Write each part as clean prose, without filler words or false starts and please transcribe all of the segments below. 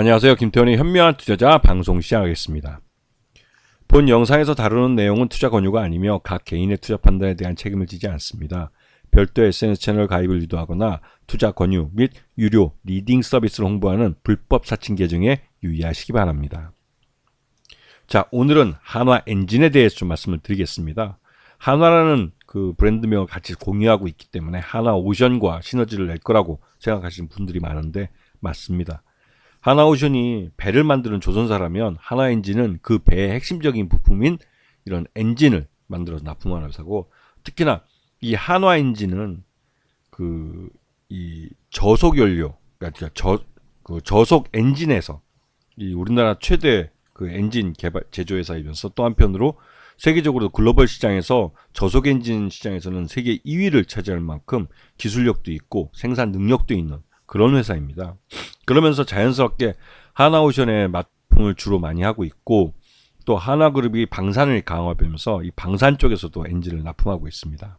안녕하세요. 김태원의 현명한 투자자 방송 시작하겠습니다. 본 영상에서 다루는 내용은 투자 권유가 아니며 각 개인의 투자 판단에 대한 책임을 지지 않습니다. 별도 SNS 채널 가입을 유도하거나 투자 권유 및 유료 리딩 서비스를 홍보하는 불법 사칭 계정에 유의하시기 바랍니다. 자, 오늘은 한화엔진에 대해서 좀 말씀을 드리겠습니다. 한화라는 그 브랜드명을 같이 공유하고 있기 때문에 한화오션과 시너지를 낼 거라고 생각하시는 분들이 많은데 맞습니다. 한화오션이 배를 만드는 조선사라면 한화엔진은 그 배의 핵심적인 부품인 이런 엔진을 만들어서 납품하는 회사고, 특히나 이 한화엔진은 이 저속연료, 그러니까 저속 엔진에서 이 우리나라 최대 그 엔진 개발 제조회사이면서 또 한편으로 세계적으로 글로벌 시장에서 저속 엔진 시장에서는 세계 2위를 차지할 만큼 기술력도 있고 생산 능력도 있는 그런 회사입니다. 그러면서 자연스럽게 한화오션의 납품을 주로 많이 하고 있고, 또 한화그룹이 방산을 강화하면서 이 방산 쪽에서도 엔진을 납품하고 있습니다.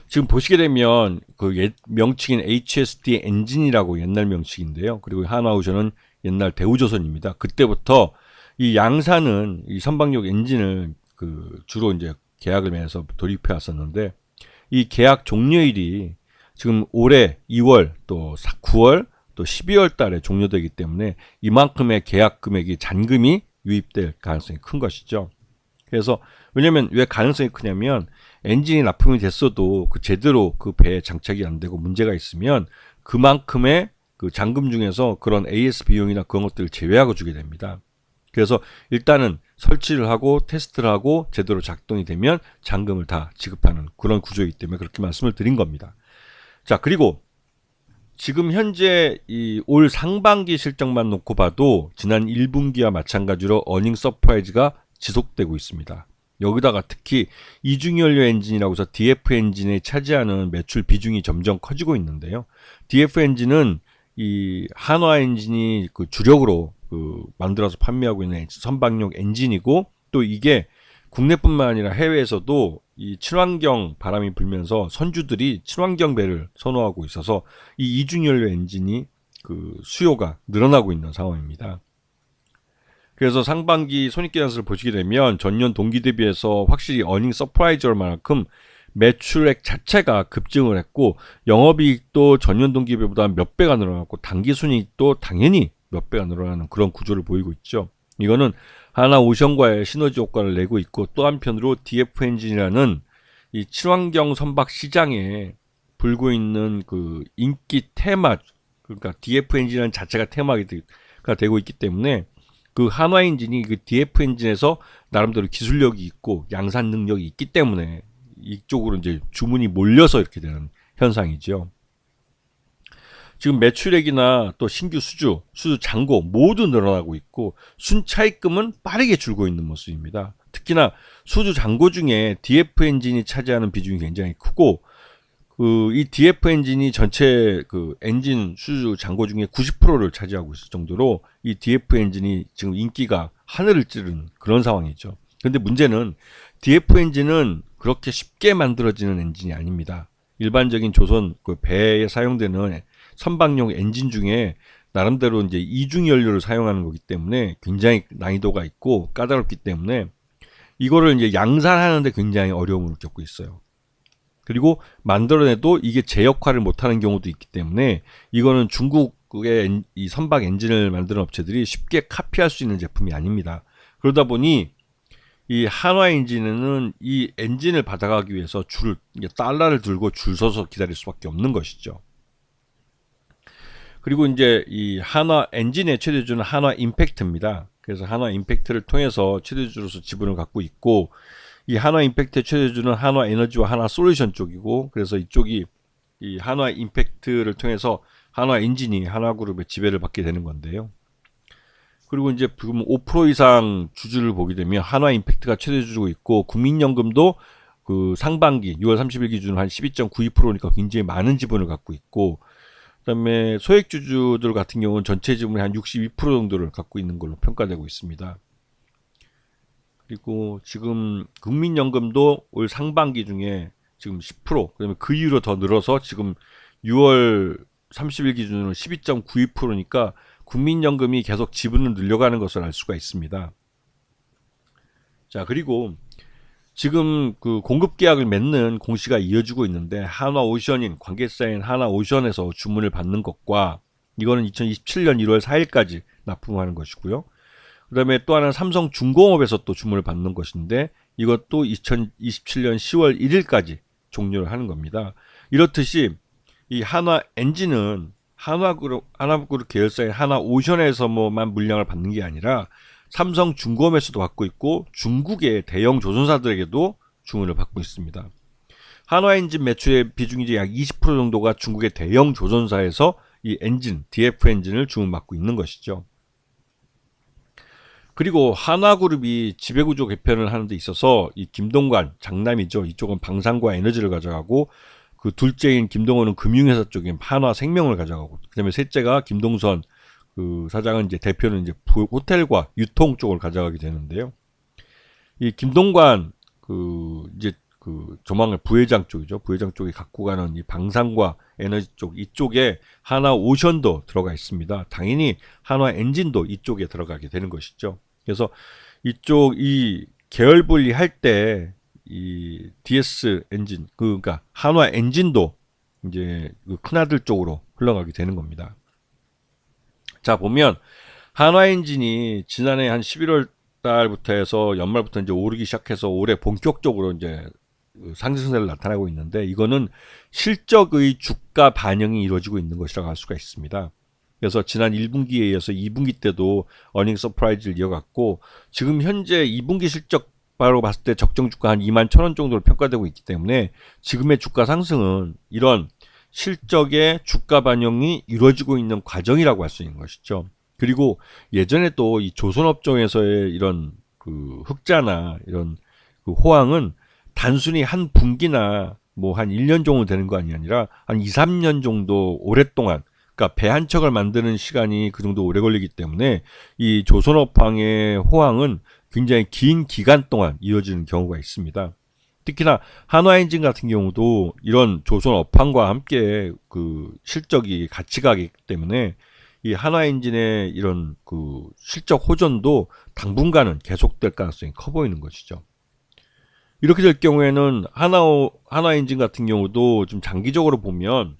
지금 보시게 되면 그 옛 명칭인 HSD 엔진이라고 옛날 명칭인데요. 그리고 한화오션은 옛날 대우조선입니다. 그때부터 이 양산은 이 선박용 엔진을 주로 이제 계약을 맺어서 돌입해 왔었는데, 이 계약 종료일이 지금 올해 2월 또 9월 또 12월 달에 종료되기 때문에 이만큼의 계약 금액이 잔금이 유입될 가능성이 큰 것이죠. 그래서 왜냐면 왜 가능성이 크냐면 엔진이 납품이 됐어도 제대로 그 배에 장착이 안 되고 문제가 있으면 그만큼의 그 잔금 중에서 그런 AS 비용이나 그런 것들을 제외하고 주게 됩니다. 그래서 일단은 설치를 하고 테스트를 하고 제대로 작동이 되면 잔금을 다 지급하는 그런 구조이기 때문에 그렇게 말씀을 드린 겁니다. 자, 그리고 지금 현재 이 올 상반기 실적만 놓고 봐도 지난 1분기와 마찬가지로 어닝 서프라이즈가 지속되고 있습니다. 여기다가 특히 이중연료 엔진이라고 해서 DF 엔진에 차지하는 매출 비중이 점점 커지고 있는데요. DF 엔진은 이 한화 엔진이 그 주력으로 만들어서 판매하고 있는 선박용 엔진이고, 또 이게 국내뿐만 아니라 해외에서도 이 친환경 바람이 불면서 선주들이 친환경 배를 선호하고 있어서 이 이중연료 엔진이 수요가 늘어나고 있는 상황입니다. 그래서 상반기 손익계산서를 보시게 되면 전년 동기 대비해서 확실히 어닝 서프라이즈만큼 매출액 자체가 급증을 했고, 영업이익도 전년 동기보다 몇 배가 늘어났고, 당기순이익도 당연히 몇 배가 늘어나는 그런 구조를 보이고 있죠. 이거는 한화오션과의 시너지 효과를 내고 있고, 또 한편으로 DF 엔진이라는 이 친환경 선박 시장에 불고 있는 그 인기 테마, 그러니까 DF 엔진이라는 자체가 테마가 되고 있기 때문에 그 한화 엔진이 그 DF 엔진에서 나름대로 기술력이 있고 양산 능력이 있기 때문에 이쪽으로 이제 주문이 몰려서 이렇게 되는 현상이죠. 지금 매출액이나 또 신규 수주 잔고 모두 늘어나고 있고, 순차입금은 빠르게 줄고 있는 모습입니다. 특히나 수주 잔고 중에 DF 엔진이 차지하는 비중이 굉장히 크고, 이 DF 엔진이 전체 엔진 수주 잔고 중에 90%를 차지하고 있을 정도로 이 DF 엔진이 지금 인기가 하늘을 찌르는 그런 상황이죠. 그런데 문제는 DF 엔진은 그렇게 쉽게 만들어지는 엔진이 아닙니다. 일반적인 조선 배에 사용되는 선박용 엔진 중에 나름대로 이제 이중 연료를 사용하는 거기 때문에 굉장히 난이도가 있고 까다롭기 때문에 이거를 이제 양산하는데 굉장히 어려움을 겪고 있어요. 그리고 만들어내도 이게 제 역할을 못하는 경우도 있기 때문에 이거는 중국의 이 선박 엔진을 만드는 업체들이 쉽게 카피할 수 있는 제품이 아닙니다. 그러다 보니 이 한화 엔진은 이 엔진을 받아가기 위해서 달러를 들고 줄 서서 기다릴 수밖에 없는 것이죠. 그리고 이제 이 한화 엔진의 최대주는 한화 임팩트입니다. 그래서 한화 임팩트를 통해서 최대주로서 지분을 갖고 있고, 이 한화 임팩트의 최대주는 한화 에너지와 한화 솔루션 쪽이고, 그래서 이쪽이 이 한화 임팩트를 통해서 한화 엔진이 한화그룹의 지배를 받게 되는 건데요. 그리고 이제 지금 5% 이상 주주를 보게 되면 한화 임팩트가 최대주고 있고, 국민연금도 그 상반기 6월 30일 기준 한 12.92%니까 굉장히 많은 지분을 갖고 있고, 그다음에 소액주주들 같은 경우는 전체 지분의 한 62% 정도를 갖고 있는 걸로 평가되고 있습니다. 그리고 지금 국민연금도 올 상반기 중에 지금 10%, 그다음에 그 이후로 더 늘어서 지금 6월 30일 기준으로 12.92%니까 국민연금이 계속 지분을 늘려가는 것을 알 수가 있습니다. 자, 그리고 지금 그 공급 계약을 맺는 공시가 이어지고 있는데 한화오션인 관계사인 한화오션에서 주문을 받는 것과 이거는 2027년 1월 4일까지 납품하는 것이고요. 그다음에 또 하나는 삼성중공업에서 또 주문을 받는 것인데 이것도 2027년 10월 1일까지 종료를 하는 겁니다. 이렇듯이 이 한화엔진은 한화그룹 계열사인 한화오션에서만 물량을 받는 게 아니라 삼성중공업에서도 받고 있고 중국의 대형 조선사들에게도 주문을 받고 있습니다. 한화엔진 매출의 비중이 이제 약 20% 정도가 중국의 대형 조선사에서 이 엔진, DF 엔진을 주문받고 있는 것이죠. 그리고 한화그룹이 지배구조 개편을 하는 데 있어서 이 김동관, 장남이죠. 이쪽은 방산과 에너지를 가져가고 그 둘째인 김동원은 금융회사 쪽인 한화생명을 가져가고 그다음에 셋째가 김동선 그 사장은 이제 대표는 이제 호텔과 유통 쪽을 가져가게 되는데요. 이 김동관 그 이제 그 조만간 부회장 쪽이죠. 부회장 쪽이 갖고 가는 이 방산과 에너지 쪽 이쪽에 한화오션도 들어가 있습니다. 당연히 한화엔진도 이쪽에 들어가게 되는 것이죠. 그래서 이쪽 이 계열 분리할 때 이 DS 엔진 그러니까 한화엔진도 이제 그 큰아들 쪽으로 흘러가게 되는 겁니다. 자, 보면 한화엔진이 지난해 한 11월 달부터 해서 연말부터 이제 오르기 시작해서 올해 본격적으로 이제 상승세를 나타나고 있는데 이거는 실적의 주가 반영이 이루어지고 있는 것이라고 할 수가 있습니다. 그래서 지난 1분기에 이어서 2분기 때도 어닝 서프라이즈를 이어갔고 지금 현재 2분기 실적 바로 봤을 때 적정 주가 한 21,000원 정도로 평가되고 있기 때문에 지금의 주가 상승은 이런 실적의 주가 반영이 이루어지고 있는 과정이라고 할 수 있는 것이죠. 그리고 예전에 또 이 조선업종에서의 이런 그 흑자나 이런 그 호황은 단순히 한 분기나 뭐 한 1년 정도 되는 거 아니라 한 2, 3년 정도 오랫동안 그러니까 배 한 척을 만드는 시간이 그 정도 오래 걸리기 때문에 이 조선업황의 호황은 굉장히 긴 기간 동안 이어지는 경우가 있습니다. 특히나 한화엔진 같은 경우도 이런 조선업황과 함께 그 실적이 같이 가기 때문에 이 한화엔진의 이런 그 실적 호전도 당분간은 계속될 가능성이 커 보이는 것이죠. 이렇게 될 경우에는 한화엔진 같은 경우도 좀 장기적으로 보면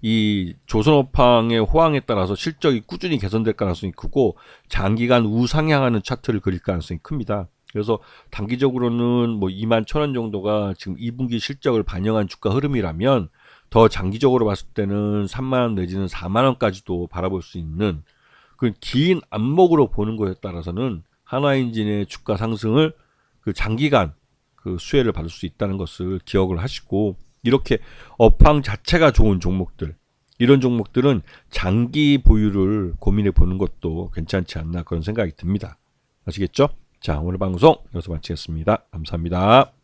이 조선업황의 호황에 따라서 실적이 꾸준히 개선될 가능성이 크고 장기간 우상향하는 차트를 그릴 가능성이 큽니다. 그래서 단기적으로는 뭐 21,000원 정도가 지금 2분기 실적을 반영한 주가 흐름이라면 더 장기적으로 봤을 때는 3만원 내지는 4만원까지도 바라볼 수 있는 그 긴 안목으로 보는 것에 따라서는 한화엔진의 주가 상승을 그 장기간 그 수혜를 받을 수 있다는 것을 기억을 하시고 이렇게 업황 자체가 좋은 종목들 이런 종목들은 장기 보유를 고민해 보는 것도 괜찮지 않나 그런 생각이 듭니다. 아시겠죠? 자, 오늘 방송 여기서 마치겠습니다. 감사합니다.